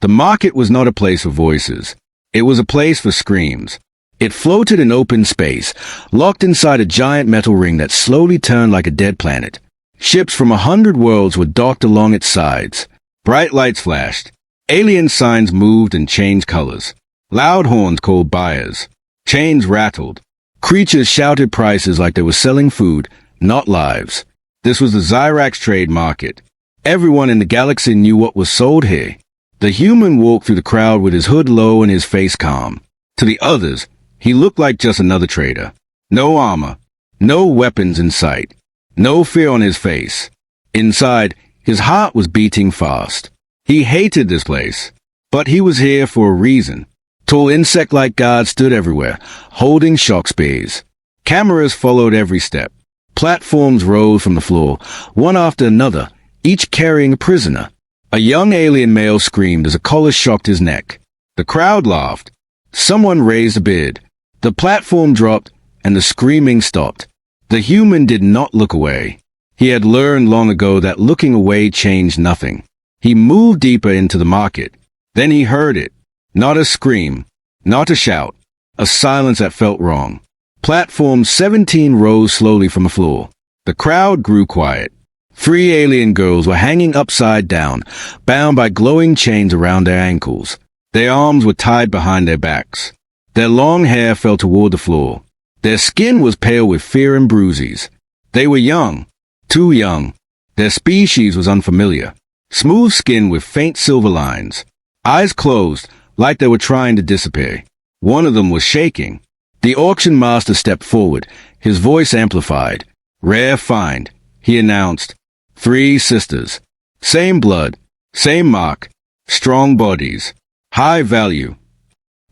The market was not a place for voices. It was a place for screams. It floated in open space, locked inside a giant metal ring that slowly turned like a dead planet. Ships from 100 worlds were docked along its sides. Bright lights flashed. Alien signs moved and changed colors. Loud horns called buyers. Chains rattled. Creatures shouted prices like they were selling food, not lives. This was the Zyrax trade market. Everyone in the galaxy knew what was sold here. The human walked through the crowd with his hood low and his face calm. To the others, he looked like just another trader. No armor. No weapons in sight. No fear on his face. Inside, his heart was beating fast. He hated this place. But he was here for a reason. Tall insect-like guards stood everywhere, holding shock spears. Cameras followed every step. Platforms rose from the floor, one after another, each carrying a prisoner. A young alien male screamed as a collar shocked his neck. The crowd laughed. Someone raised a bid. The platform dropped, and the screaming stopped. The human did not look away. He had learned long ago that looking away changed nothing. He moved deeper into the market. Then he heard it. Not a scream, not a shout, a silence that felt wrong. Platform 17 rose slowly from the floor. The crowd grew quiet. 3 alien girls were hanging upside down, bound by glowing chains around their ankles. Their arms were tied behind their backs. Their long hair fell toward the floor. Their skin was pale with fear and bruises. They were young, too young. Their species was unfamiliar. Smooth skin with faint silver lines. Eyes closed, like they were trying to disappear. One of them was shaking. The auction master stepped forward, his voice amplified. Rare find, he announced. 3 sisters. Same blood, same mark, strong bodies, high value.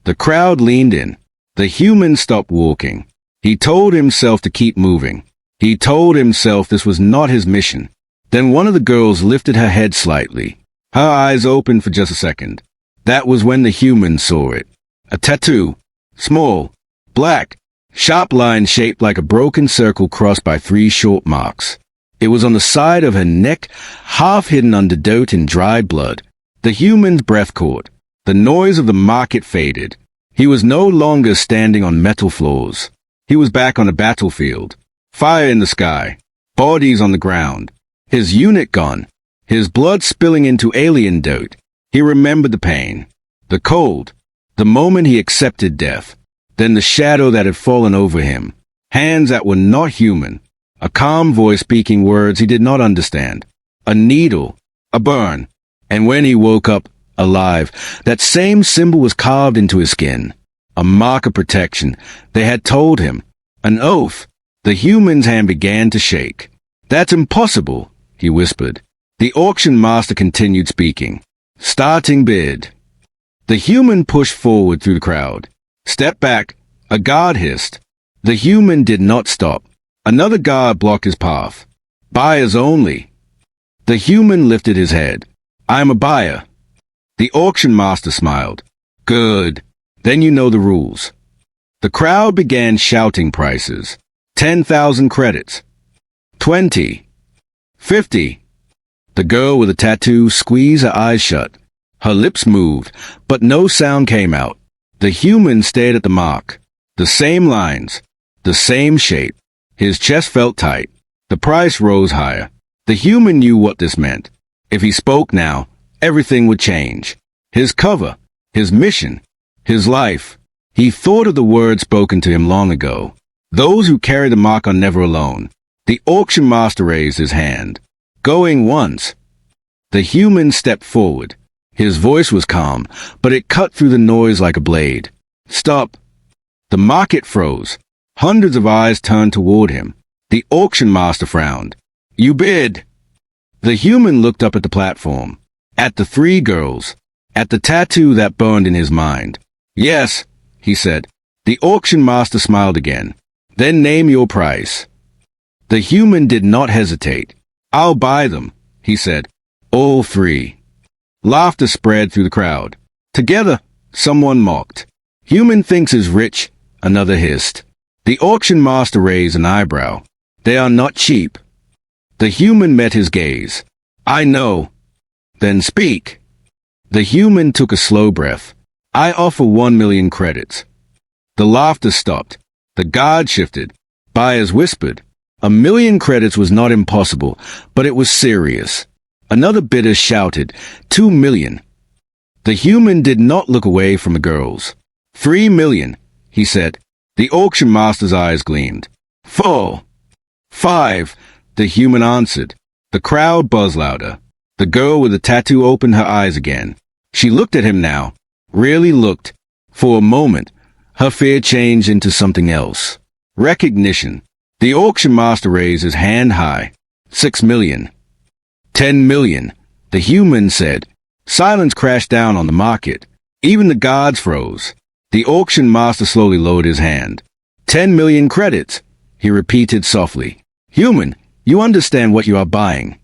The crowd leaned in. The human stopped walking. He told himself to keep moving. He told himself this was not his mission. Then one of the girls lifted her head slightly. Her eyes opened for just a second. That was when the human saw it. A tattoo. Small. Black. Sharp lines shaped like a broken circle crossed by 3 short marks. It was on the side of her neck, half hidden under dirt and dried blood. The human's breath caught. The noise of the market faded. He was no longer standing on metal floors. He was back on a battlefield. Fire in the sky. Bodies on the ground. His unit gone. His blood spilling into alien dirt. He remembered the pain. The cold. The moment he accepted death. Then the shadow that had fallen over him. Hands that were not human. A calm voice speaking words he did not understand. A needle. A burn. And when he woke up, alive, that same symbol was carved into his skin. A mark of protection. They had told him. An oath. The human's hand began to shake. That's impossible, he whispered. The auction master continued speaking. Starting bid. The human pushed forward through the crowd. Step back. A guard hissed. The human did not stop. Another guard blocked his path. Buyers only. The human lifted his head. I am a buyer. The auction master smiled. Good. Then you know the rules. The crowd began shouting prices. 10,000 credits. 20. 50. The girl with a tattoo squeezed her eyes shut. Her lips moved, but no sound came out. The human stared at the mark. The same lines. The same shape. His chest felt tight. The price rose higher. The human knew what this meant. If he spoke now, everything would change. His cover. His mission. His life. He thought of the words spoken to him long ago. Those who carry the mark are never alone. The auction master raised his hand. Going once. The human stepped forward. His voice was calm, but it cut through the noise like a blade. Stop. The market froze. Hundreds of eyes turned toward him. The auction master frowned. You bid. The human looked up at the platform. At the 3 girls. At the tattoo that burned in his mind. Yes, he said. The auction master smiled again. Then name your price. The human did not hesitate. I'll buy them, he said. All 3. Laughter spread through the crowd. Together, someone mocked. Human thinks is rich, another hissed. The auction master raised an eyebrow. They are not cheap. The human met his gaze. I know. Then speak. The human took a slow breath. I offer 1 million credits. The laughter stopped. The guard shifted. Buyers whispered. 1 million credits was not impossible, but it was serious. Another bidder shouted, 2 million. The human did not look away from the girls. 3 million, he said. The auction master's eyes gleamed. 4. 5, the human answered. The crowd buzzed louder. The girl with the tattoo opened her eyes again. She looked at him now. Really looked. For a moment, her fear changed into something else. Recognition. The auction master raised his hand high. 6 million. 10 million, the human said. Silence crashed down on the market. Even the guards froze. The auction master slowly lowered his hand. 10 million credits, he repeated softly. Human, you understand what you are buying.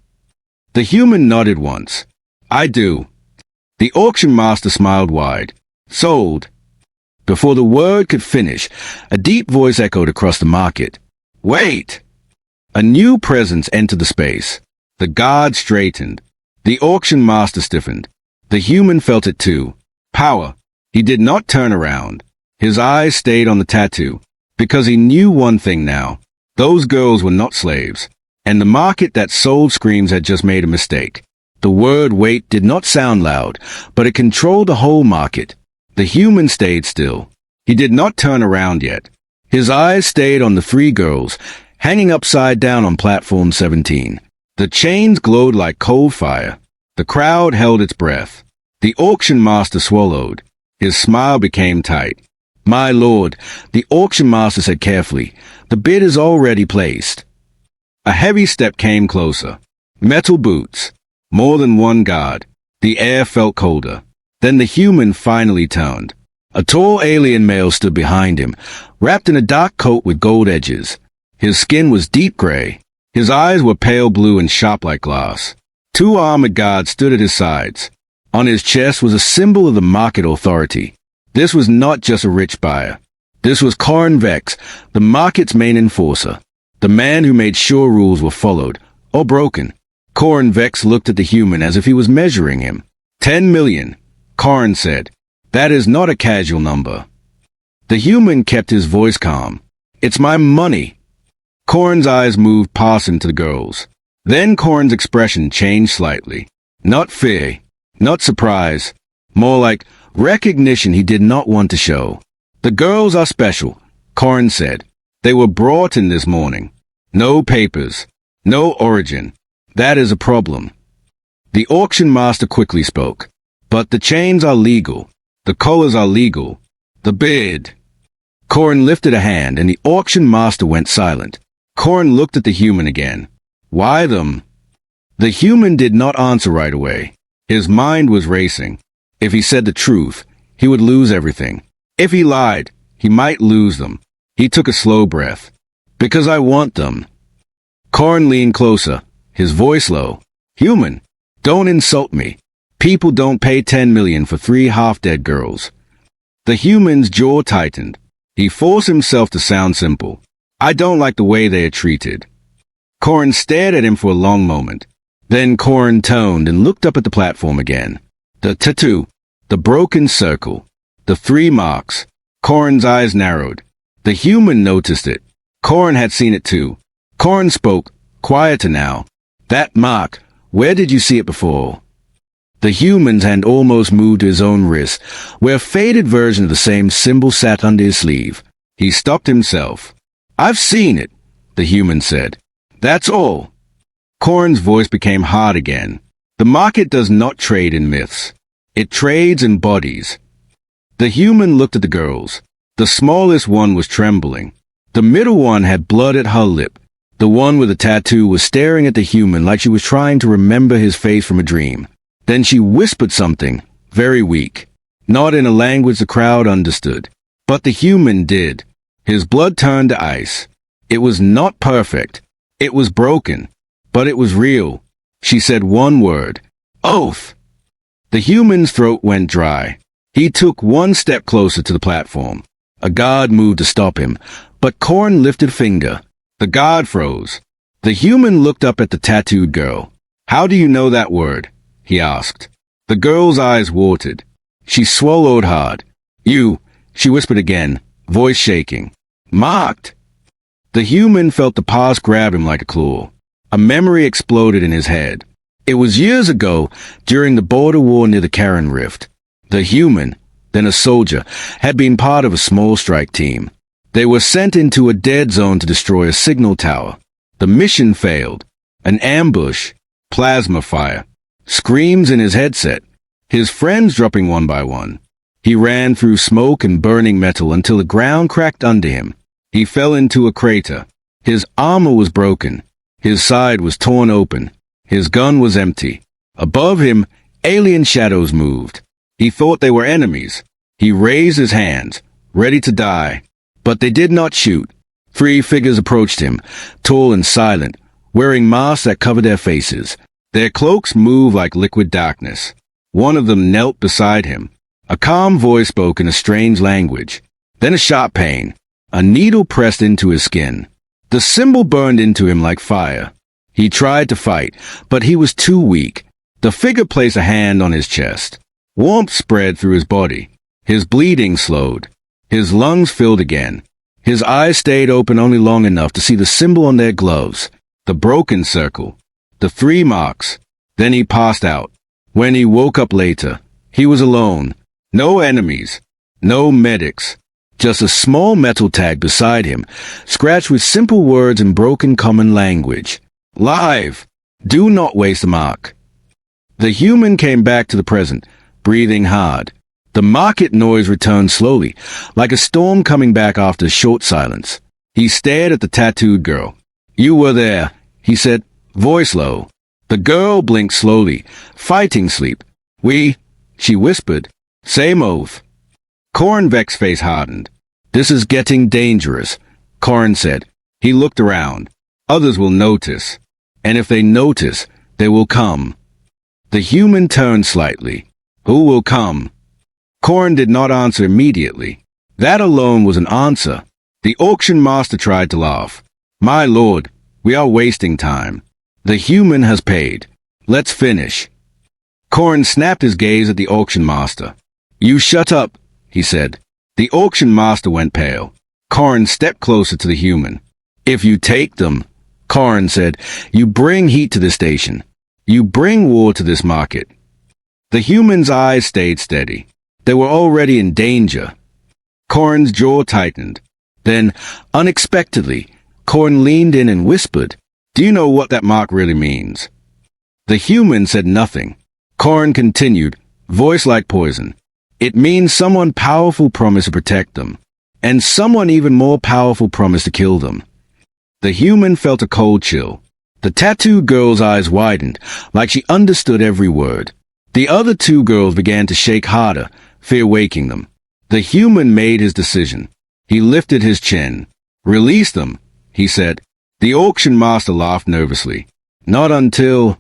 The human nodded once. I do. The auction master smiled wide. Sold. Before the word could finish, a deep voice echoed across the market. Wait! A new presence entered the space. The guard straightened. The auction master stiffened. The human felt it too. Power. He did not turn around. His eyes stayed on the tattoo. Because he knew one thing now. Those girls were not slaves. And the market that sold screams had just made a mistake. The word wait did not sound loud, but it controlled the whole market. The human stayed still. He did not turn around yet. His eyes stayed on the 3 girls, hanging upside down on platform 17. The chains glowed like cold fire. The crowd held its breath. The auction master swallowed. His smile became tight. My lord, the auction master said carefully, the bid is already placed. A heavy step came closer. Metal boots. More than one guard. The air felt colder. Then the human finally turned. A tall alien male stood behind him, wrapped in a dark coat with gold edges. His skin was deep gray. His eyes were pale blue and sharp like glass. 2 armored guards stood at his sides. On his chest was a symbol of the market authority. This was not just a rich buyer. This was Corin Vex, the market's main enforcer. The man who made sure rules were followed, or broken. Corin Vex looked at the human as if he was measuring him. 10 million, Corin said. That is not a casual number. The human kept his voice calm. It's my money. Corin's eyes moved past him to the girls. Then Corin's expression changed slightly. Not fear, not surprise, more like recognition he did not want to show. The girls are special, Corin said. They were brought in this morning. No papers, no origin. That is a problem. The auction master quickly spoke. But the chains are legal. The collars are legal. The bid. Corin lifted a hand and the auction master went silent. Corin looked at the human again. Why them? The human did not answer right away. His mind was racing. If he said the truth, he would lose everything. If he lied, he might lose them. He took a slow breath. Because I want them. Corin leaned closer, his voice low. Human, don't insult me. People don't pay 10 million for 3 half-dead girls. The human's jaw tightened. He forced himself to sound simple. I don't like the way they are treated. Corin stared at him for a long moment. Then Corin turned and looked up at the platform again. The tattoo. The broken circle. The 3 marks. Corin's eyes narrowed. The human noticed it. Corin had seen it too. Corin spoke, quieter now. That mark, where did you see it before? The human's hand almost moved to his own wrist, where a faded version of the same symbol sat under his sleeve. He stopped himself. I've seen it, the human said. That's all. Corin's voice became hard again. The market does not trade in myths. It trades in bodies. The human looked at the girls. The smallest one was trembling. The middle one had blood at her lip. The one with the tattoo was staring at the human like she was trying to remember his face from a dream. Then she whispered something, very weak, not in a language the crowd understood. But the human did. His blood turned to ice. It was not perfect. It was broken. But it was real. She said one word. Oath! The human's throat went dry. He took one step closer to the platform. A guard moved to stop him, but Corin lifted a finger. The guard froze. The human looked up at the tattooed girl. How do you know that word? He asked. The girl's eyes watered. She swallowed hard. You, she whispered again, voice shaking. Marked. The human felt the past grab him like a claw. A memory exploded in his head. It was years ago, during the border war near the Karen Rift. The human, then a soldier, had been part of a small strike team. They were sent into a dead zone to destroy a signal tower. The mission failed. An ambush. Plasma fire. Screams in his headset. His friends dropping one by one. He ran through smoke and burning metal until the ground cracked under him. He fell into a crater. His armor was broken. His side was torn open. His gun was empty. Above him, alien shadows moved. He thought they were enemies. He raised his hands, ready to die. But they did not shoot. 3 figures approached him, tall and silent, wearing masks that covered their faces. Their cloaks moved like liquid darkness. One of them knelt beside him. A calm voice spoke in a strange language. Then a sharp pain. A needle pressed into his skin. The symbol burned into him like fire. He tried to fight, but he was too weak. The figure placed a hand on his chest. Warmth spread through his body. His bleeding slowed. His lungs filled again. His eyes stayed open only long enough to see the symbol on their gloves, the broken circle, the 3 marks. Then he passed out. When he woke up later, he was alone. No enemies. No medics. Just a small metal tag beside him, scratched with simple words in broken common language. Live. Do not waste a mark. The human came back to the present, breathing hard. The market noise returned slowly, like a storm coming back after a short silence. He stared at the tattooed girl. You were there, he said, voice low. The girl blinked slowly, fighting sleep. She whispered. Same oath. Cornvex's face hardened. This is getting dangerous, Corn said. He looked around. Others will notice. And if they notice, they will come. The human turned slightly. Who will come? Corn did not answer immediately. That alone was an answer. The auction master tried to laugh. My lord, we are wasting time. The human has paid. Let's finish. Corn snapped his gaze at the auction master. You shut up, he said. The auction master went pale. Corn stepped closer to the human. If you take them, Corn said, you bring heat to this station. You bring war to this market. The human's eyes stayed steady. They were already in danger. Corn's jaw tightened. Then, unexpectedly, Corn leaned in and whispered, Do you know what that mark really means? The human said nothing. Corn continued, voice like poison. It means someone powerful promised to protect them, and someone even more powerful promised to kill them. The human felt a cold chill. The tattooed girl's eyes widened, like she understood every word. The other 2 girls began to shake harder, fear waking them. The human made his decision. He lifted his chin. Release them, he said. The auction master laughed nervously. Not until...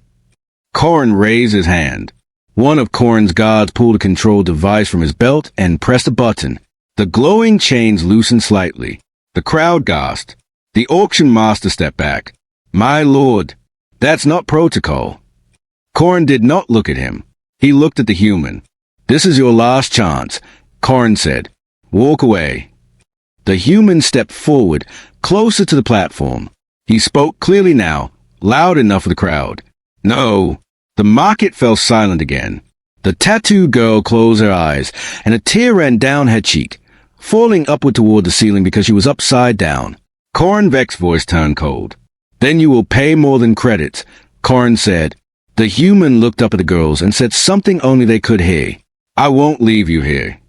Corn raised his hand. One of Corn's guards pulled a control device from his belt and pressed a button. The glowing chains loosened slightly. The crowd gasped. The auction master stepped back. My lord, that's not protocol. Corn did not look at him. He looked at the human. This is your last chance, Corn said. Walk away. The human stepped forward, closer to the platform. He spoke clearly now, loud enough for the crowd. No. The market fell silent again. The tattooed girl closed her eyes, and a tear ran down her cheek, falling upward toward the ceiling because she was upside down. Cornvex's voice turned cold. Then you will pay more than credits, Corn said. The human looked up at the girls and said something only they could hear. I won't leave you here.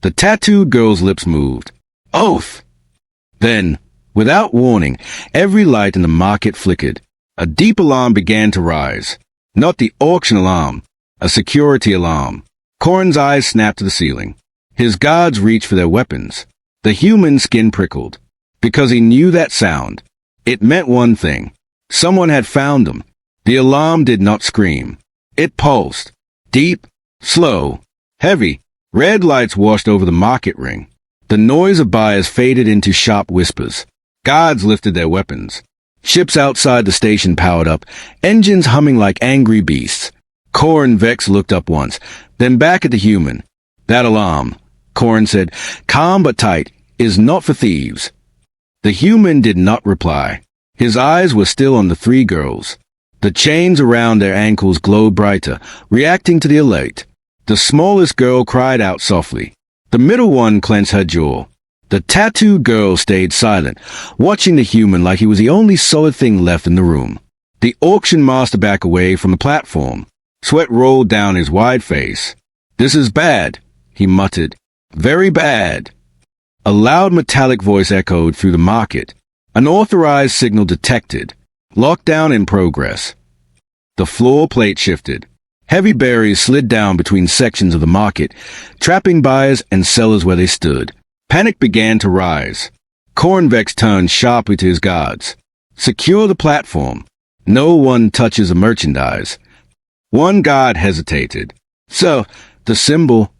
The tattooed girl's lips moved. Oath! Then, without warning, every light in the market flickered. A deep alarm began to rise. Not the auction alarm, a security alarm. Corn's eyes snapped to the ceiling. His guards reached for their weapons. The human's skin prickled. Because he knew that sound. It meant one thing. Someone had found them. The alarm did not scream. It pulsed. Deep, slow, heavy. Red lights washed over the market ring. The noise of buyers faded into sharp whispers. Guards lifted their weapons. Ships outside the station powered up, engines humming like angry beasts. Corin Vex looked up once, then back at the human. That alarm, Corin said, calm but tight, is not for thieves. The human did not reply. His eyes were still on the three girls. The chains around their ankles glowed brighter, reacting to the alert. The smallest girl cried out softly. The middle one clenched her jaw. The tattooed girl stayed silent, watching the human like he was the only solid thing left in the room. The auction master backed away from the platform. Sweat rolled down his wide face. This is bad, he muttered. Very bad. A loud metallic voice echoed through the market. Unauthorized signal detected. Lockdown in progress. The floor plate shifted. Heavy barriers slid down between sections of the market, trapping buyers and sellers where they stood. Panic began to rise. Cornvex turned sharply to his guards. Secure the platform. No one touches the merchandise. One guard hesitated. Sir, the symbol.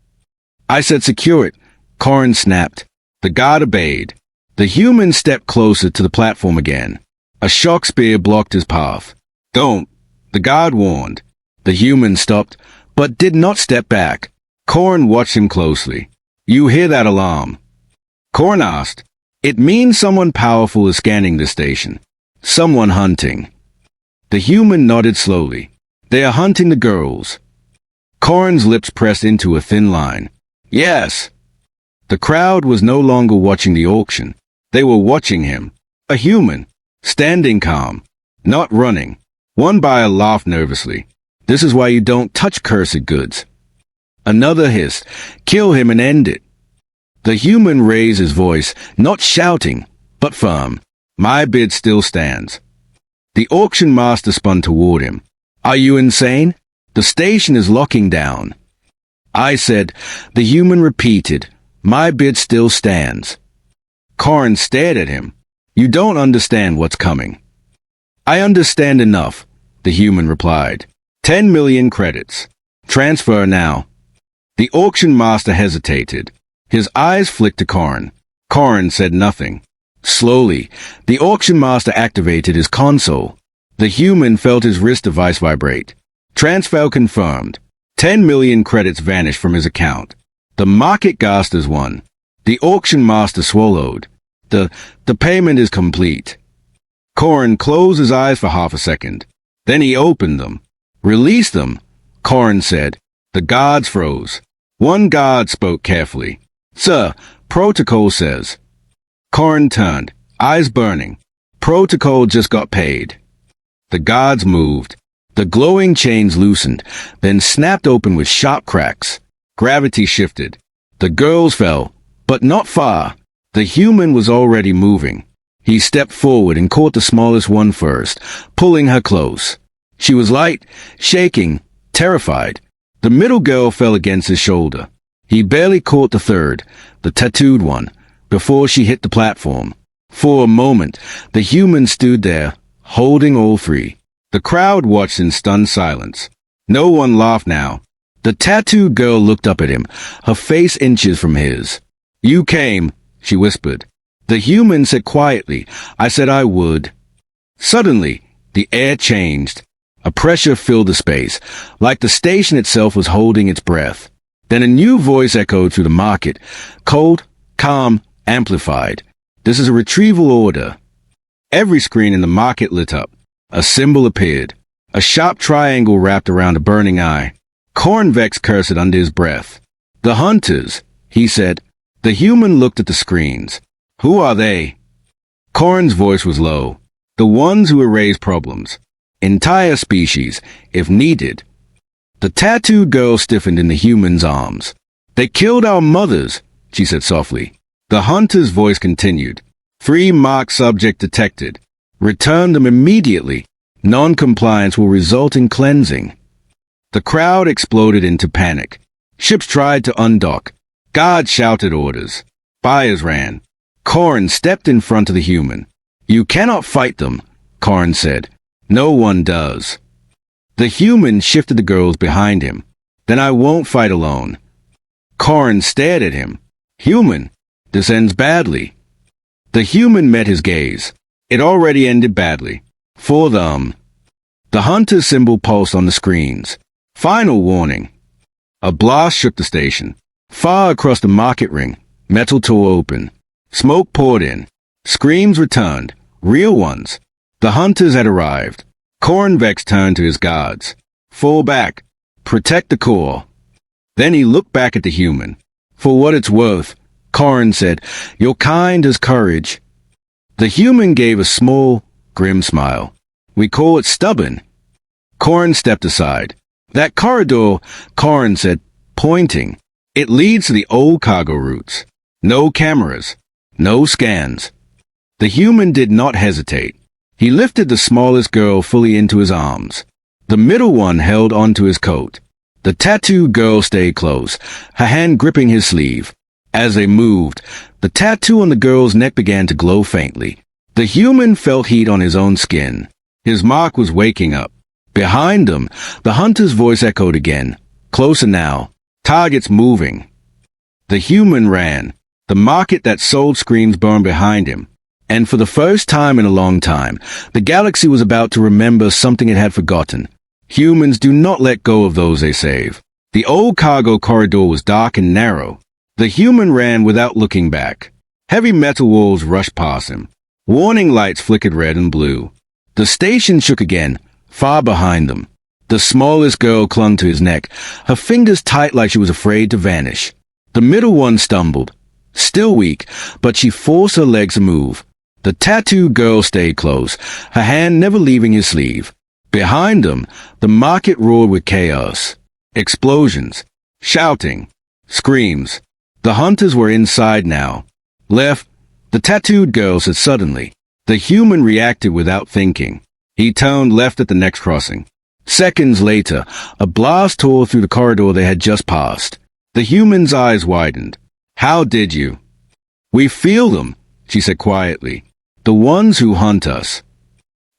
I said secure it. Corin snapped. The guard obeyed. The human stepped closer to the platform again. A shock spear blocked his path. Don't, the guard warned. The human stopped, but did not step back. Corin watched him closely. You hear that alarm? Corin asked. It means someone powerful is scanning the station. Someone hunting. The human nodded slowly. They are hunting the girls. Corin's lips pressed into a thin line. Yes. The crowd was no longer watching the auction. They were watching him. A human. Standing calm. Not running. One buyer laughed nervously. This is why you don't touch cursed goods. Another hissed. Kill him and end it. The human raised his voice, not shouting, but firm. My bid still stands. The auction master spun toward him. Are you insane? The station is locking down. I said. The human repeated. My bid still stands. Corin stared at him. You don't understand what's coming. I understand enough, the human replied. 10 million credits. Transfer now. The auction master hesitated. His eyes flicked to Corin. Corin said nothing. Slowly, the auction master activated his console. The human felt his wrist device vibrate. Transfer confirmed. 10 million credits vanished from his account. The market gasped as one. The auction master swallowed. The payment is complete. Corin closed his eyes for half a second. Then he opened them. Release them, Corin said. The guards froze. One guard spoke carefully. Sir, protocol says. Corin turned, eyes burning. Protocol just got paid. The guards moved. The glowing chains loosened, then snapped open with sharp cracks. Gravity shifted. The girls fell, but not far. The human was already moving. He stepped forward and caught the smallest one first, pulling her close. She was light, shaking, terrified. The middle girl fell against his shoulder. He barely caught the third, the tattooed one, before she hit the platform. For a moment, the human stood there, holding all three. The crowd watched in stunned silence. No one laughed now. The tattooed girl looked up at him, her face inches from his. You came, she whispered. The human said quietly, I said I would. Suddenly, the air changed. A pressure filled the space, like the station itself was holding its breath. Then a new voice echoed through the market, cold, calm, amplified. This is a retrieval order. Every screen in the market lit up. A symbol appeared. A sharp triangle wrapped around a burning eye. Cornvex cursed under his breath. The hunters, he said. The human looked at the screens. Who are they? Corin's voice was low. The ones who erase problems. Entire species, if needed. The tattooed girl stiffened in the human's arms. They killed our mothers, she said softly. The hunter's voice continued. 3 marked subject detected. Return them immediately. Non-compliance will result in cleansing. The crowd exploded into panic. Ships tried to undock. Guards shouted orders. Buyers ran. Corin stepped in front of the human. You cannot fight them, Corin said. No one does. The human shifted the girls behind him. Then I won't fight alone. Corin stared at him. Human, this ends badly. The human met his gaze. It already ended badly. For them. The hunter symbol pulsed on the screens. Final warning. A blast shook the station. Far across the market ring, metal tore open. Smoke poured in. Screams returned. Real ones. The hunters had arrived. Cornvex turned to his guards. Fall back. Protect the core. Then he looked back at the human. For what it's worth, Corin said, your kind has courage. The human gave a small, grim smile. We call it stubborn. Corin stepped aside. That corridor, Corin said, pointing. It leads to the old cargo routes. No cameras. No scans. The human did not hesitate. He lifted the smallest girl fully into his arms. The middle one held onto his coat. The tattooed girl stayed close, her hand gripping his sleeve. As they moved, the tattoo on the girl's neck began to glow faintly. The human felt heat on his own skin. His mark was waking up. Behind them, the hunter's voice echoed again. Closer now. Targets moving. The human ran. The market that sold screams burned behind him. And for the first time in a long time, the galaxy was about to remember something it had forgotten. Humans do not let go of those they save. The old cargo corridor was dark and narrow. The human ran without looking back. Heavy metal walls rushed past him. Warning lights flickered red and blue. The station shook again, far behind them. The smallest girl clung to his neck, her fingers tight like she was afraid to vanish. The middle one stumbled. Still weak, but she forced her legs to move. The tattooed girl stayed close, her hand never leaving his sleeve. Behind them, the market roared with chaos. Explosions. Shouting. Screams. The hunters were inside now. Left, the tattooed girl said suddenly. The human reacted without thinking. He turned left at the next crossing. Seconds later, a blast tore through the corridor they had just passed. The human's eyes widened. How did you? We feel them, she said quietly. The ones who hunt us.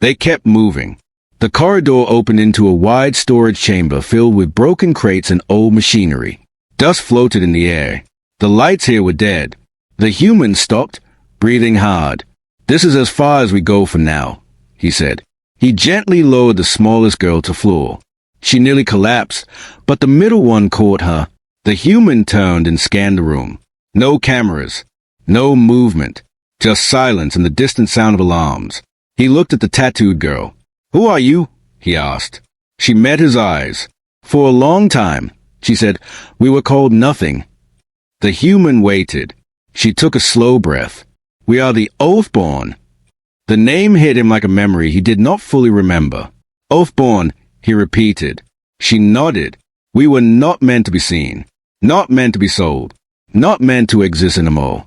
They kept moving. The corridor opened into a wide storage chamber filled with broken crates and old machinery. Dust floated in the air. The lights here were dead. The human stopped, breathing hard. This is as far as we go for now, he said. He gently lowered the smallest girl to the floor. She nearly collapsed, but the middle one caught her. The human turned and scanned the room. No cameras. No movement. Just silence and the distant sound of alarms. He looked at the tattooed girl. Who are you? He asked. She met his eyes. For a long time, she said, we were called nothing. The human waited. She took a slow breath. We are the Oathborn. The name hit him like a memory he did not fully remember. Oathborn, he repeated. She nodded. We were not meant to be seen. Not meant to be sold. Not meant to exist anymore.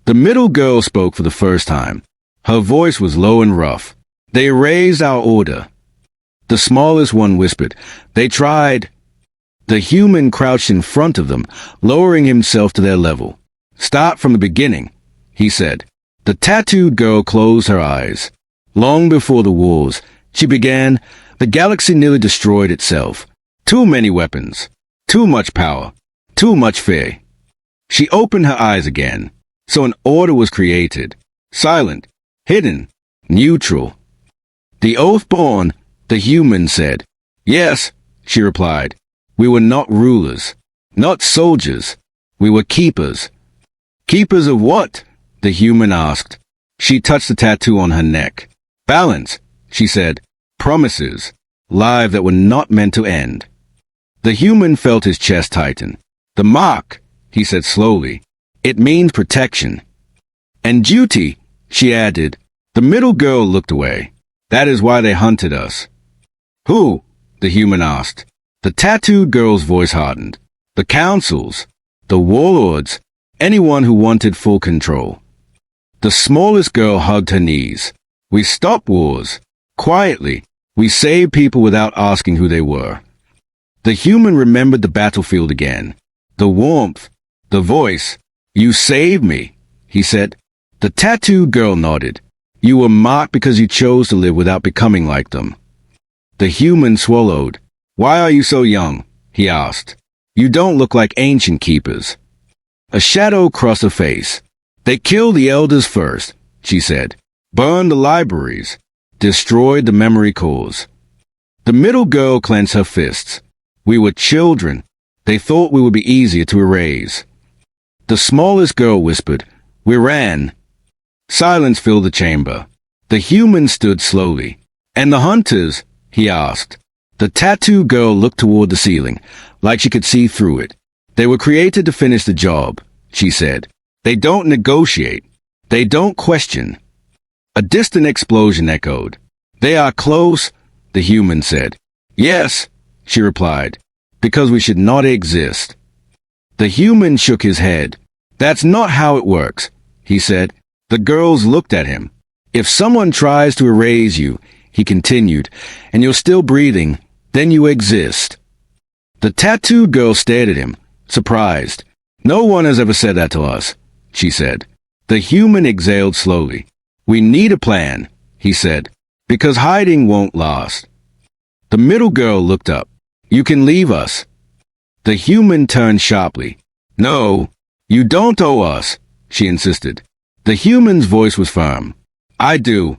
The middle girl spoke for the first time. Her voice was low and rough. They raised our order. The smallest one whispered. They tried. The human crouched in front of them, lowering himself to their level. Start from the beginning, he said. The tattooed girl closed her eyes. Long before the wars, she began, the galaxy nearly destroyed itself. Too many weapons. Too much power. Too much fear. She opened her eyes again. So an order was created. Silent. Hidden. Neutral. The Oathborn, the human said. Yes, she replied. We were not rulers. Not soldiers. We were keepers. Keepers of what? The human asked. She touched the tattoo on her neck. Balance, she said. Promises. Lives that were not meant to end. The human felt his chest tighten. The mark, he said slowly. It means protection. And duty, she added. The middle girl looked away. That is why they hunted us. Who? The human asked. The tattooed girl's voice hardened. The councils. The warlords. Anyone who wanted full control. The smallest girl hugged her knees. We stopped wars. Quietly. We saved people without asking who they were. The human remembered the battlefield again. The warmth. The voice. You saved me, he said. The tattooed girl nodded. You were marked because you chose to live without becoming like them. The human swallowed. Why are you so young? He asked. You don't look like ancient keepers. A shadow crossed her face. They killed the elders first, she said. Burned the libraries. Destroyed the memory cores. The middle girl clenched her fists. We were children. They thought we would be easier to erase. The smallest girl whispered. We ran. Silence filled the chamber. The human stood slowly. And the hunters? He asked. The tattoo girl looked toward the ceiling, like she could see through it. They were created to finish the job, she said. They don't negotiate. They don't question. A distant explosion echoed. They are close, the human said. Yes, she replied, because we should not exist. The human shook his head. That's not how it works, he said. The girls looked at him. If someone tries to erase you, he continued, and you're still breathing, then you exist. The tattooed girl stared at him, surprised. No one has ever said that to us, she said. The human exhaled slowly. We need a plan, he said, because hiding won't last. The middle girl looked up. You can leave us. The human turned sharply. No, you don't owe us, she insisted. The human's voice was firm. I do.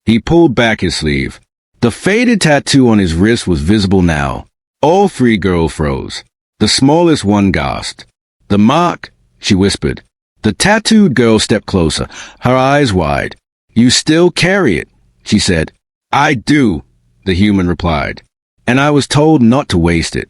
He pulled back his sleeve. The faded tattoo on his wrist was visible now. All three girls froze. The smallest one gasped. The mark, she whispered. The tattooed girl stepped closer, her eyes wide. You still carry it, she said. I do, the human replied. And I was told not to waste it.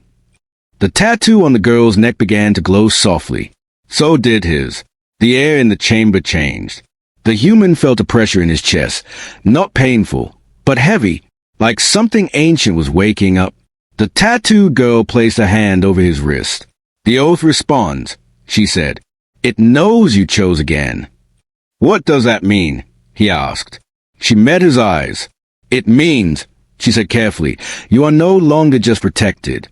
The tattoo on the girl's neck began to glow softly. So did his. The air in the chamber changed. The human felt a pressure in his chest, not painful, but heavy, like something ancient was waking up. The tattooed girl placed a hand over his wrist. The oath responds, she said. It knows you chose again. What does that mean? He asked. She met his eyes. It means, she said carefully, you are no longer just protected.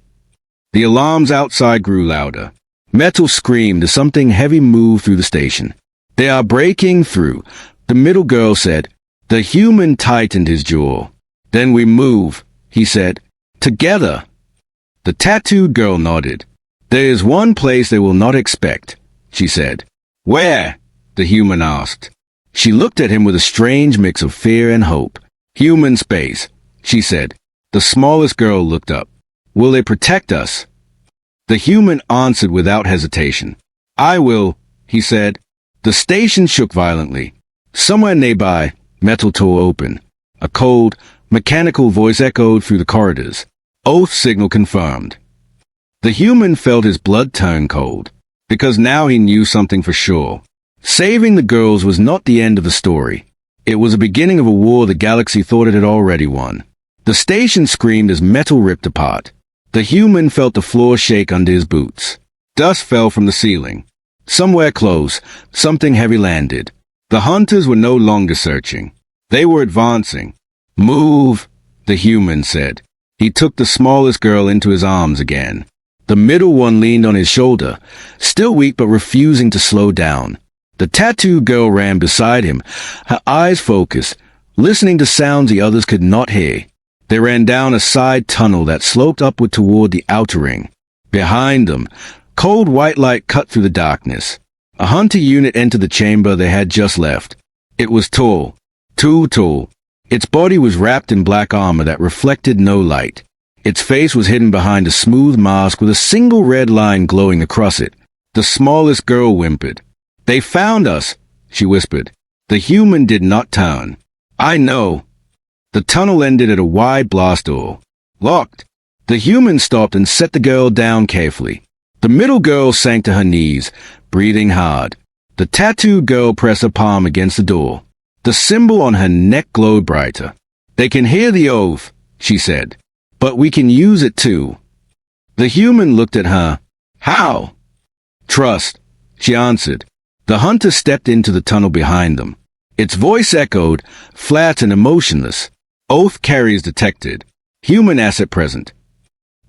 The alarms outside grew louder. Metal screamed as something heavy moved through the station. They are breaking through, the middle girl said. The human tightened his jaw. Then we move, he said. Together. The tattooed girl nodded. There is one place they will not expect, she said. Where? The human asked. She looked at him with a strange mix of fear and hope. Human space, she said. The smallest girl looked up. Will they protect us? The human answered without hesitation. I will, he said. The station shook violently. Somewhere nearby, metal tore open. A cold, mechanical voice echoed through the corridors. Oath signal confirmed. The human felt his blood turn cold, because now he knew something for sure. Saving the girls was not the end of the story. It was the beginning of a war the galaxy thought it had already won. The station screamed as metal ripped apart. The human felt the floor shake under his boots. Dust fell from the ceiling. Somewhere close, something heavy landed. The hunters were no longer searching. They were advancing. Move, the human said. He took the smallest girl into his arms again. The middle one leaned on his shoulder, still weak but refusing to slow down. The tattooed girl ran beside him, her eyes focused, listening to sounds the others could not hear. They ran down a side tunnel that sloped upward toward the outer ring. Behind them, cold white light cut through the darkness. A hunter unit entered the chamber they had just left. It was tall, too tall. Its body was wrapped in black armor that reflected no light. Its face was hidden behind a smooth mask with a single red line glowing across it. The smallest girl whimpered. They found us, she whispered. The human did not turn. I know. The tunnel ended at a wide blast door. Locked. The human stopped and set the girl down carefully. The middle girl sank to her knees, breathing hard. The tattooed girl pressed a palm against the door. The symbol on her neck glowed brighter. They can hear the oath, she said, but we can use it too. The human looked at her. How? Trust, she answered. The hunter stepped into the tunnel behind them. Its voice echoed, flat and emotionless. Oath carriers detected. Human asset present.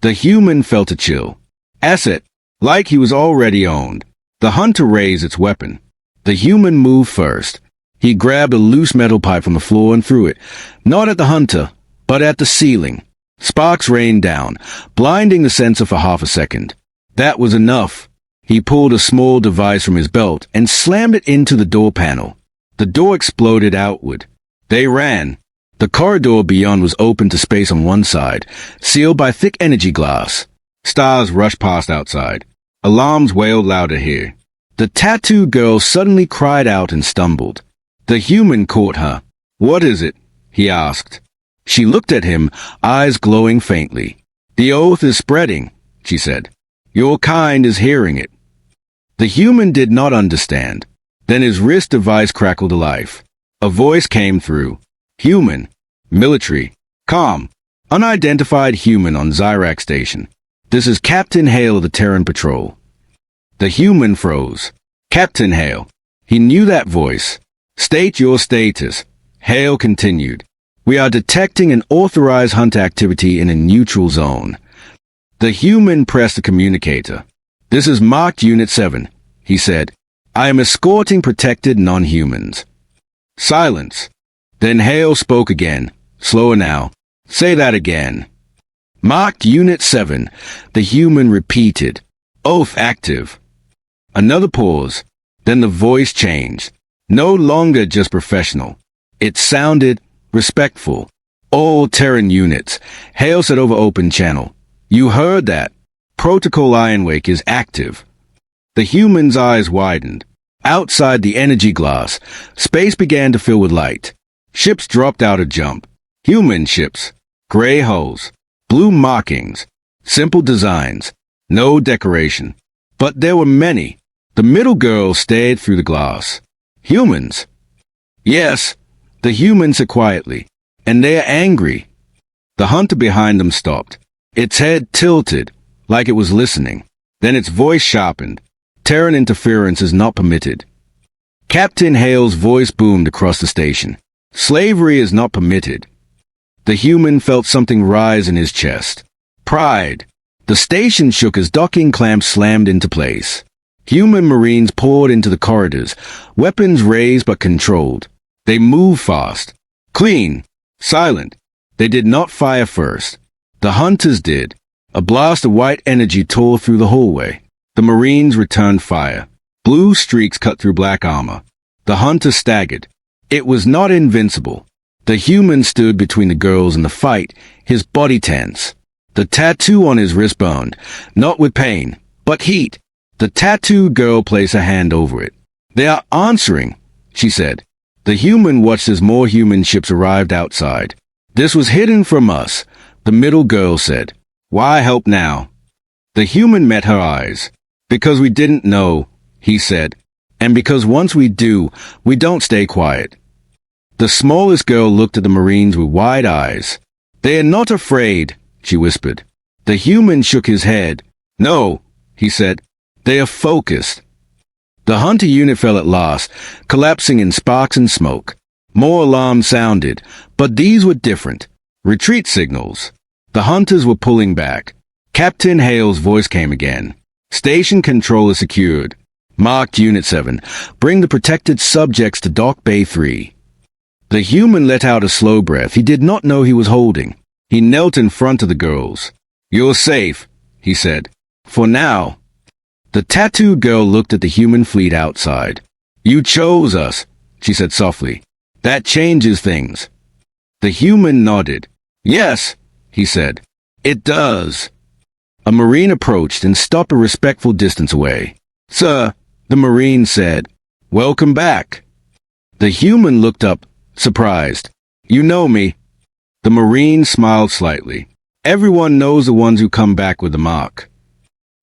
The human felt a chill. Asset, like he was already owned. The hunter raised its weapon. The human moved first. He grabbed a loose metal pipe from the floor and threw it, not at the hunter, but at the ceiling. Sparks rained down, blinding the sensor for half a second. That was enough. He pulled a small device from his belt and slammed it into the door panel. The door exploded outward. They ran. The corridor beyond was open to space on one side, sealed by thick energy glass. Stars rushed past outside. Alarms wailed louder here. The tattooed girl suddenly cried out and stumbled. The human caught her. "What is it?" he asked. She looked at him, eyes glowing faintly. "The oath is spreading," she said. "Your kind is hearing it." The human did not understand. Then his wrist device crackled to life. A voice came through. "Human. Military. Calm. Unidentified human on Zyrac Station. This is Captain Hale of the Terran Patrol." The human froze. Captain Hale. He knew that voice. "State your status." Hale continued. "We are detecting an authorized hunt activity in a neutral zone." The human pressed the communicator. "This is marked Unit 7, he said. "I am escorting protected non-humans." Silence. Then Hale spoke again, slower now. "Say that again." "Marked Unit 7, the human repeated. "Oath active." Another pause. Then the voice changed. No longer just professional. It sounded respectful. "All Terran units," Hale said over open channel. "You heard that. Protocol Ironwake is active." The human's eyes widened. Outside the energy glass, space began to fill with light. Ships dropped out a jump. Human ships. Gray hulls. Blue markings. Simple designs. No decoration. But there were many. The middle girl stared through the glass. "Humans?" "Yes," the human said quietly. "And they're angry." The hunter behind them stopped. Its head tilted, like it was listening. Then its voice sharpened. "Terran interference is not permitted." Captain Hale's voice boomed across the station. "Slavery is not permitted." The human felt something rise in his chest. Pride. The station shook as docking clamps slammed into place. Human Marines poured into the corridors, weapons raised but controlled. They moved fast. Clean. Silent. They did not fire first. The hunters did. A blast of white energy tore through the hallway. The Marines returned fire. Blue streaks cut through black armor. The hunter staggered. It was not invincible. The human stood between the girls and the fight, his body tense. The tattoo on his wrist burned, not with pain, but heat. The tattooed girl placed a hand over it. "They are answering," she said. The human watched as more human ships arrived outside. "This was hidden from us," the middle girl said. "Why help now?" The human met her eyes. "Because we didn't know," he said. "And because once we do, we don't stay quiet." The smallest girl looked at the Marines with wide eyes. "They are not afraid," she whispered. The human shook his head. "No," he said. "They are focused." The hunter unit fell at last, collapsing in sparks and smoke. More alarms sounded, but these were different. Retreat signals. The hunters were pulling back. Captain Hale's voice came again. "Station controller secured. Marked Unit 7. Bring the protected subjects to Dock Bay 3. The human let out a slow breath he did not know he was holding. He knelt in front of the girls. "You're safe," he said. "For now." The tattooed girl looked at the human fleet outside. "You chose us," she said softly. "That changes things." The human nodded. "Yes," he said. "It does." A Marine approached and stopped a respectful distance away. "Sir," the Marine said, "welcome back." The human looked up, surprised. "You know me?" The Marine smiled slightly. "Everyone knows the ones who come back with the mark."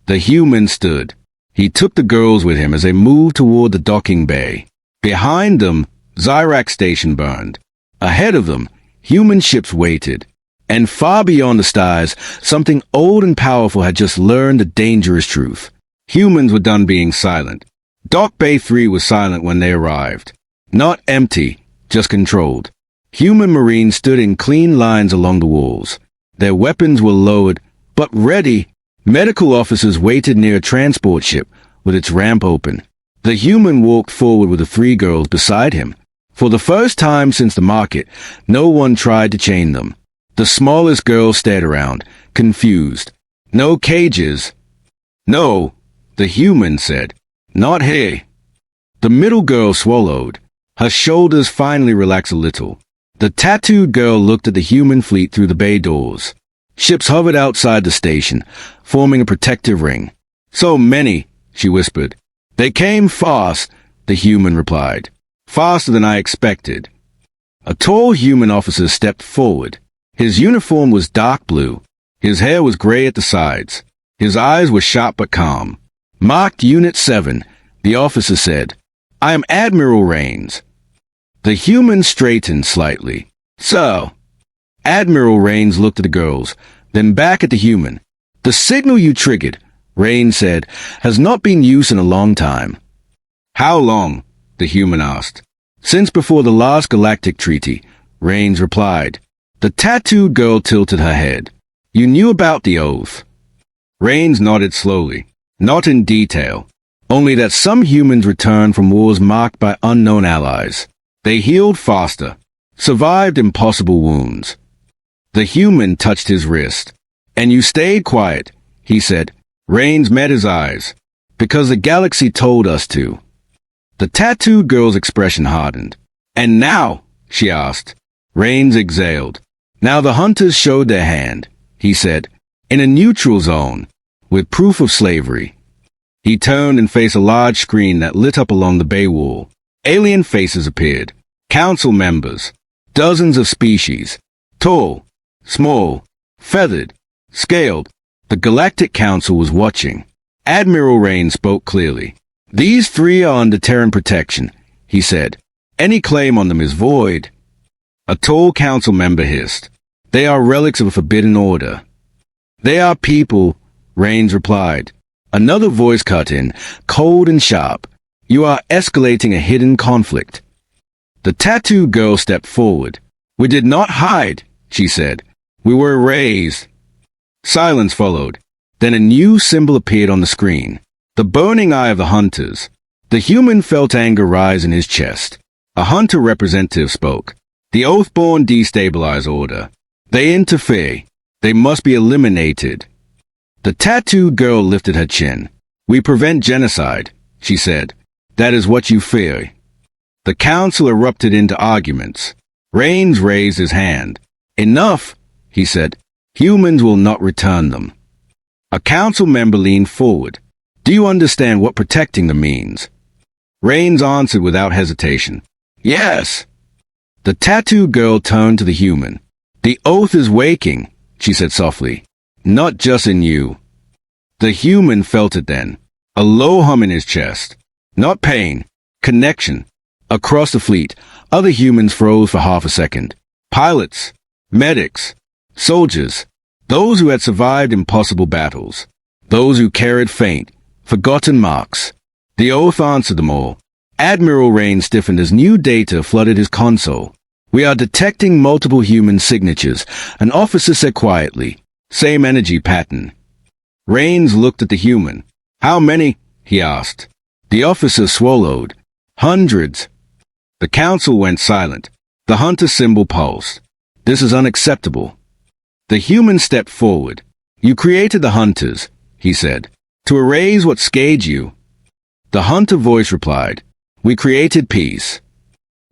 The human stood. He took the girls with him as they moved toward the docking bay. Behind them, Zyrac Station burned. Ahead of them, human ships waited. And far beyond the stars, something old and powerful had just learned a dangerous truth. Humans were done being silent. Dock Bay 3 was silent when they arrived. Not empty, just controlled. Human Marines stood in clean lines along the walls. Their weapons were lowered, but ready. Medical officers waited near a transport ship with its ramp open. The human walked forward with the three girls beside him. For the first time since the market, no one tried to chain them. The smallest girl stared around, confused. "No cages." "No," the human said. "Not here." The middle girl swallowed. Her shoulders finally relaxed a little. The tattooed girl looked at the human fleet through the bay doors. Ships hovered outside the station, forming a protective ring. "So many," she whispered. "They came fast," the human replied. "Faster than I expected." A tall human officer stepped forward. His uniform was dark blue. His hair was gray at the sides. His eyes were sharp but calm. "Marked Unit 7, the officer said. "I am Admiral Rains." The human straightened slightly. "So?" Admiral Rains looked at the girls, then back at the human. "The signal you triggered," Rains said, "has not been used in a long time." "How long?" the human asked. "Since before the last galactic treaty," Rains replied. The tattooed girl tilted her head. "You knew about the oath?" Rains nodded slowly. "Not in detail. Only that some humans returned from wars marked by unknown allies. They healed faster, survived impossible wounds." The human touched his wrist. "And you stayed quiet," he said. Rains met his eyes. "Because the galaxy told us to." The tattooed girl's expression hardened. "And now?" she asked. Rains exhaled. "Now the hunters showed their hand," he said, "in a neutral zone, with proof of slavery." He turned and faced a large screen that lit up along the bay wall. Alien faces appeared. Council members. Dozens of species. Tall, small, feathered, scaled. The Galactic Council was watching. Admiral Rain spoke clearly. "These three are under Terran protection," he said. "Any claim on them is void." A tall council member hissed. "They are relics of a forbidden order." "They are people," Rains replied. Another voice cut in, cold and sharp. "You are escalating a hidden conflict." The tattooed girl stepped forward. "We did not hide," she said. "We were raised." Silence followed. Then a new symbol appeared on the screen. The burning eye of the hunters. The human felt anger rise in his chest. A hunter representative spoke. "The Oathborn destabilize order. They interfere. They must be eliminated." The tattooed girl lifted her chin. "We prevent genocide," she said. "That is what you fear." The council erupted into arguments. Rains raised his hand. "Enough," he said. "Humans will not return them." A council member leaned forward. "Do you understand what protecting them means?" Rains answered without hesitation. "Yes." The tattooed girl turned to the human. "The oath is waking," she said softly. "Not just in you." The human felt it then. A low hum in his chest. Not pain. Connection. Across the fleet, other humans froze for half a second. Pilots. Medics. Soldiers. Those who had survived impossible battles. Those who carried faint, forgotten marks. The oath answered them all. Admiral Rain stiffened as new data flooded his console. "We are detecting multiple human signatures," an officer said quietly. "Same energy pattern." Rains looked at the human. "How many?" he asked. The officer swallowed. "Hundreds." The council went silent. The hunter symbol pulsed. "This is unacceptable." The human stepped forward. "You created the hunters," he said, "to erase what scared you." The hunter voice replied, "We created peace."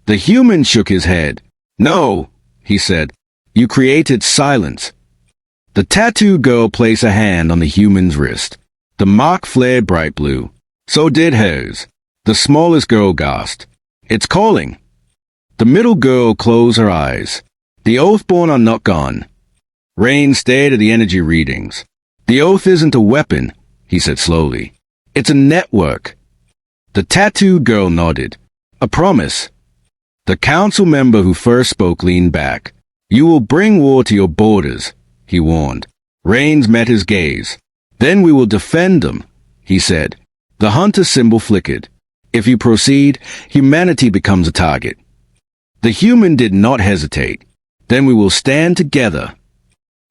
The human shook his head. "No," he said, "you created silence." The tattooed girl placed a hand on the human's wrist. The mark flared bright blue. So did hers. The smallest girl gasped. "It's calling." The middle girl closed her eyes. "The Oathborn are not gone." Rain stared at the energy readings. "The oath isn't a weapon," he said slowly. "It's a network." The tattooed girl nodded. "A promise." The council member who first spoke leaned back. "You will bring war to your borders," he warned. Rains met his gaze. "Then we will defend them," he said. The hunter symbol flickered. "If you proceed, humanity becomes a target." The human did not hesitate. "Then we will stand together."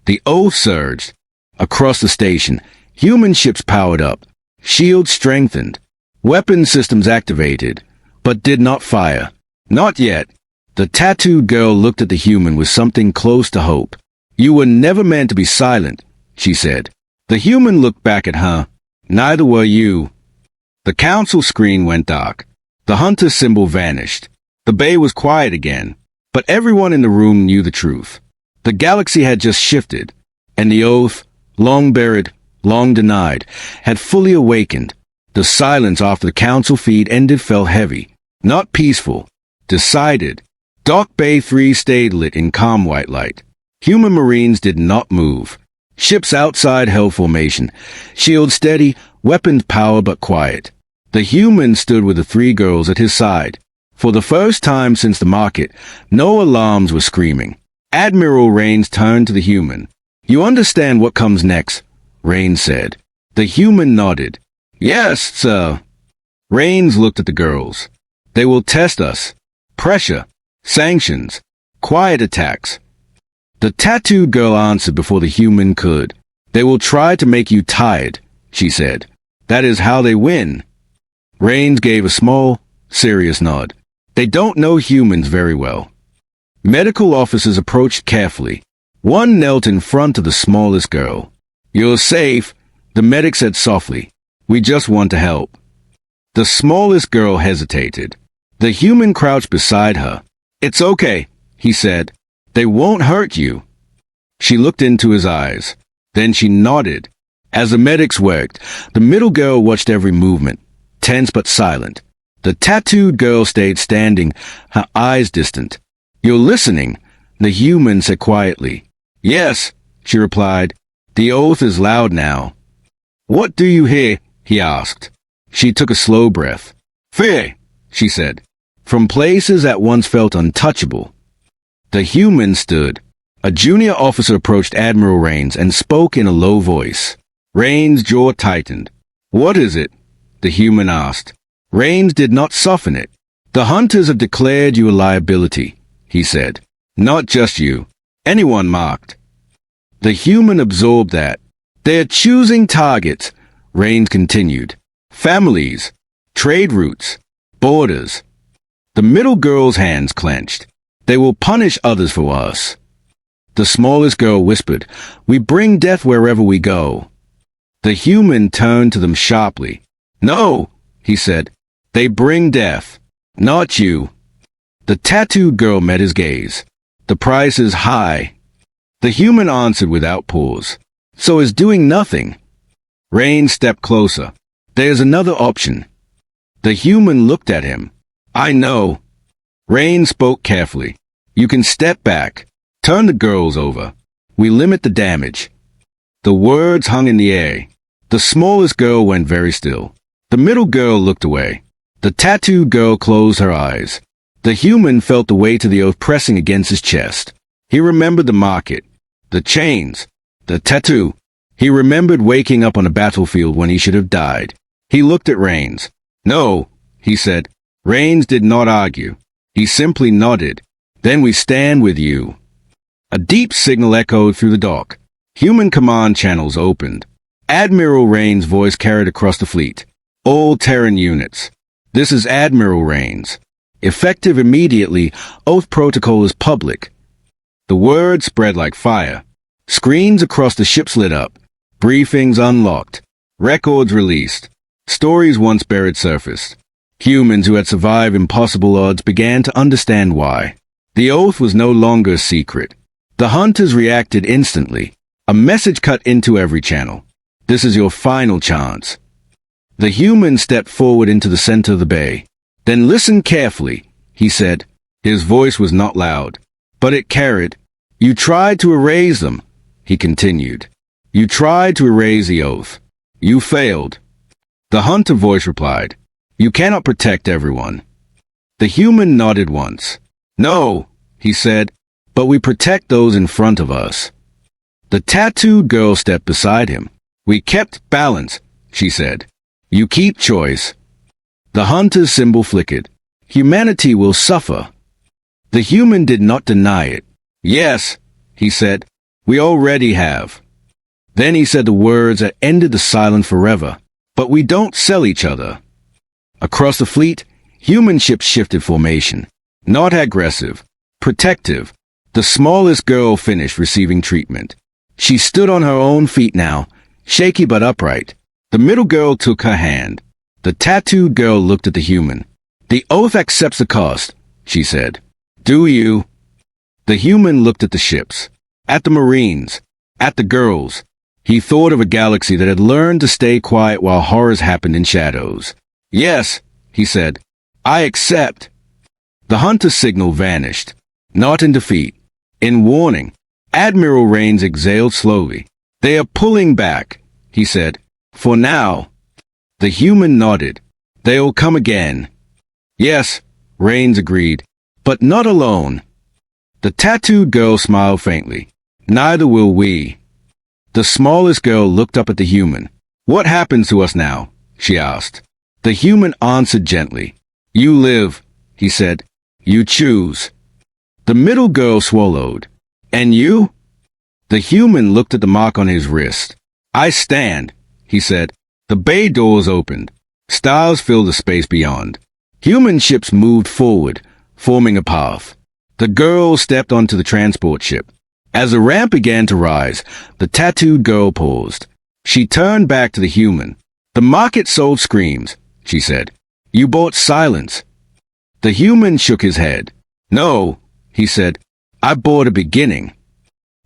The oath surged. Across the station, human ships powered up. Shields strengthened. Weapon systems activated, but did not fire. Not yet. The tattooed girl looked at the human with something close to hope. "You were never meant to be silent," she said. The human looked back at her. "Neither were you." The council screen went dark. The hunter symbol vanished. The bay was quiet again, but everyone in the room knew the truth. The galaxy had just shifted. And the oath, long buried, long denied, had fully awakened. The silence after the council feed ended felt heavy, not peaceful, decided. Dock Bay 3 stayed lit in calm white light. Human Marines did not move. Ships outside held formation, shields steady, weapons power but quiet. The human stood with the three girls at his side. For the first time since the market, no alarms were screaming. Admiral Rains turned to the human. "You understand what comes next," Rains said. The human nodded. "Yes, sir." Rains looked at the girls. "They will test us. Pressure, sanctions, quiet attacks." The tattooed girl answered before the human could. "They will try to make you tired," she said. "That is how they win." Rains gave a small, serious nod. "They don't know humans very well." Medical officers approached carefully. One knelt in front of the smallest girl. "You're safe," the medic said softly. "We just want to help." The smallest girl hesitated. The human crouched beside her. "It's okay," he said. "They won't hurt you." She looked into his eyes. Then she nodded. As the medics worked, the middle girl watched every movement, tense but silent. The tattooed girl stayed standing, her eyes distant. "You're listening," the human said quietly. "Yes," she replied. "The oath is loud now." "What do you hear?" he asked. She took a slow breath. "Fear," she said, from places that once felt untouchable. The human stood. A junior officer approached Admiral Rains and spoke in a low voice. Rains' jaw tightened. "What is it?" the human asked. Rains did not soften it. "The hunters have declared you a liability," he said. "Not just you. Anyone marked." The human absorbed that. "They're choosing targets," Rains continued. "Families, trade routes, borders." The middle girl's hands clenched. "They will punish others for us." The smallest girl whispered, "We bring death wherever we go." The human turned to them sharply. "No," he said. "They bring death. Not you." The tattooed girl met his gaze. "The price is high." The human answered without pause. "So is doing nothing." Rain stepped closer. "There's another option." The human looked at him. "I know." Rain spoke carefully. "You can step back. Turn the girls over. We limit the damage." The words hung in the air. The smallest girl went very still. The middle girl looked away. The tattooed girl closed her eyes. The human felt the weight of the oath pressing against his chest. He remembered the market, the chains, the tattoo. He remembered waking up on a battlefield when he should have died. He looked at Rains. "No," he said. Rains did not argue. He simply nodded. "Then we stand with you." A deep signal echoed through the dock. Human command channels opened. Admiral Rains' voice carried across the fleet. "All Terran units. This is Admiral Rains. Effective immediately, oath protocol is public." The word spread like fire. Screens across the ships lit up. Briefings unlocked. Records released. Stories once buried surfaced. Humans who had survived impossible odds began to understand why. The oath was no longer a secret. The hunters reacted instantly. A message cut into every channel. "This is your final chance." The human stepped forward into the center of the bay. "Then listen carefully," he said. His voice was not loud, but it carried. "You tried to erase them," he continued. "You tried to erase the oath. You failed." The hunter voice replied, "You cannot protect everyone." The human nodded once. "No," he said, "but we protect those in front of us." The tattooed girl stepped beside him. "We kept balance," she said. "You keep choice." The hunter's symbol flickered. "Humanity will suffer." The human did not deny it. "Yes," he said, "we already have." Then he said the words that ended the silence forever. "But we don't sell each other." Across the fleet, human ships shifted formation. Not aggressive, protective. The smallest girl finished receiving treatment. She stood on her own feet now, shaky but upright. The middle girl took her hand. The tattooed girl looked at the human. "The oath accepts the cost," she said. "Do you?" The human looked at the ships, at the Marines, At the girls. He thought of a galaxy that had learned to stay quiet while horrors happened in shadows. Yes, he said. I accept. The hunter's signal vanished. Not in defeat. In warning. Admiral Rains exhaled slowly. They are pulling back, he said. For now. The human nodded. They'll come again. Yes, Rains agreed. But not alone. The tattooed girl smiled faintly. Neither will we. The smallest girl looked up at the human. What happens to us now? She asked. The human answered gently. You live, he said. You choose. The middle girl swallowed. And you? The human looked at the mark on his wrist. I stand, he said. The bay doors opened. Stars filled the space beyond. Human ships moved forward, forming a path. The girl stepped onto the transport ship. As the ramp began to rise, the tattooed girl paused. She turned back to the human. The market sold screams, she said. You bought silence. The human shook his head. No, he said. I bought a beginning.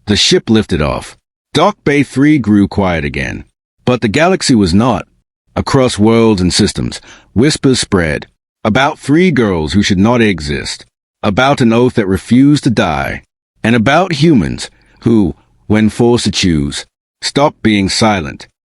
The ship lifted off. Dock Bay 3 grew quiet again. But the galaxy was not. Across worlds and systems, whispers spread. About 3 girls who should not exist. About an oath that refused to die. And about humans who, when forced to choose, stopped being silent.